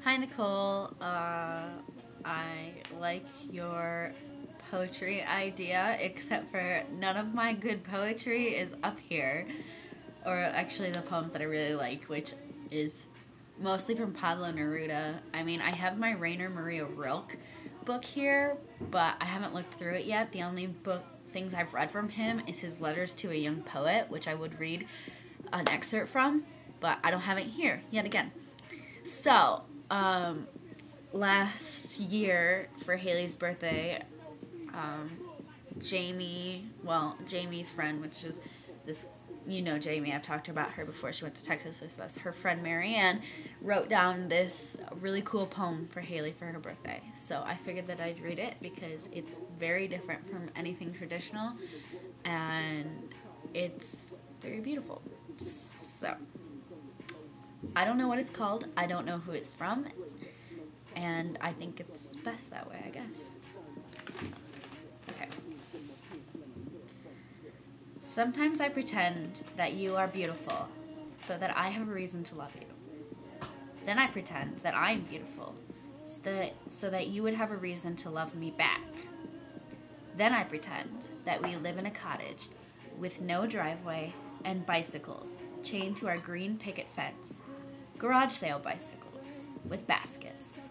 Hi, Nicole. I like your poetry idea, except for none of my good poetry is up here. Or actually the poems that I really like, which is mostly from Pablo Neruda. I mean, I have my Rainer Maria Rilke book here, but I haven't looked through it yet. The only things I've read from him is his Letters to a Young Poet, which I would read an excerpt from, but I don't have it here yet again. So, last year for Haley's birthday, Jamie's friend, which is this, Jamie, I've talked about her before, she went to Texas with us, her friend Marianne wrote down this really cool poem for Haley for her birthday. So I figured that I'd read it because it's very different from anything traditional and it's very beautiful. So, I don't know what it's called, I don't know who it's from, and I think it's best that way, I guess. Okay. Sometimes I pretend that you are beautiful, so that I have a reason to love you. Then I pretend that I am beautiful, so that you would have a reason to love me back. Then I pretend that we live in a cottage with no driveway and bicycles chained to our green picket fence, garage sale bicycles with baskets.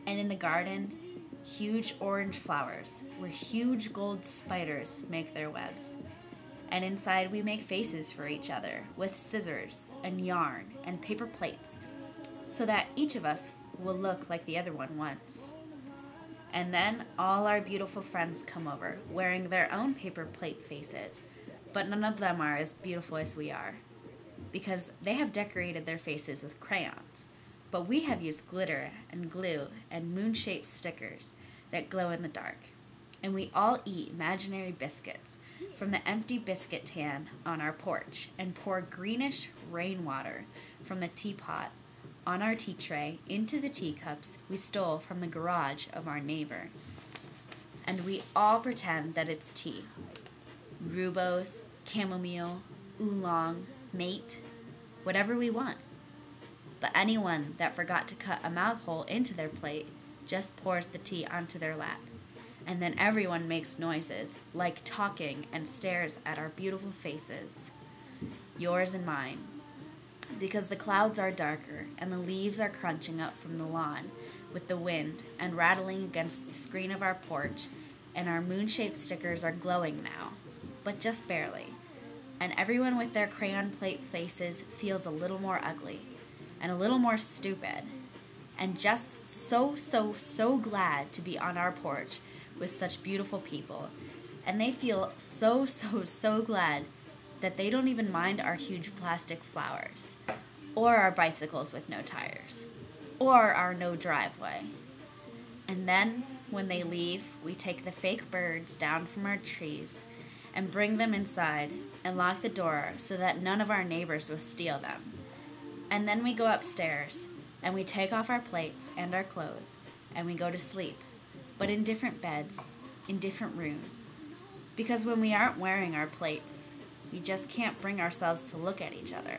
And in the garden, huge orange flowers where huge gold spiders make their webs. And inside we make faces for each other with scissors and yarn and paper plates so that each of us will look like the other one once. And then all our beautiful friends come over wearing their own paper plate faces, but none of them are as beautiful as we are because they have decorated their faces with crayons, but we have used glitter and glue and moon-shaped stickers that glow in the dark. And we all eat imaginary biscuits from the empty biscuit tin on our porch and pour greenish rainwater from the teapot on our tea tray into the teacups we stole from the garage of our neighbor. And we all pretend that it's tea. Rooibos, chamomile, oolong, mate, whatever we want. But anyone that forgot to cut a mouth hole into their plate just pours the tea onto their lap. And then everyone makes noises, like talking, and stares at our beautiful faces, yours and mine. Because the clouds are darker, and the leaves are crunching up from the lawn with the wind and rattling against the screen of our porch, and our moon-shaped stickers are glowing now, but just barely. And everyone with their crayon plate faces feels a little more ugly, and a little more stupid, and just so glad to be on our porch with such beautiful people. And they feel so glad that they don't even mind our huge plastic flowers, or our bicycles with no tires, or our no driveway. And then, when they leave, we take the fake birds down from our trees and bring them inside and lock the door so that none of our neighbors will steal them. And then we go upstairs and we take off our plates and our clothes and we go to sleep, but in different beds, in different rooms. Because when we aren't wearing our plates, we just can't bring ourselves to look at each other.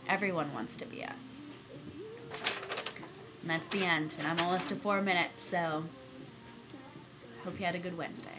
Everyone wants to be us. And that's the end, and I'm almost to 4 minutes, so hope you had a good Wednesday.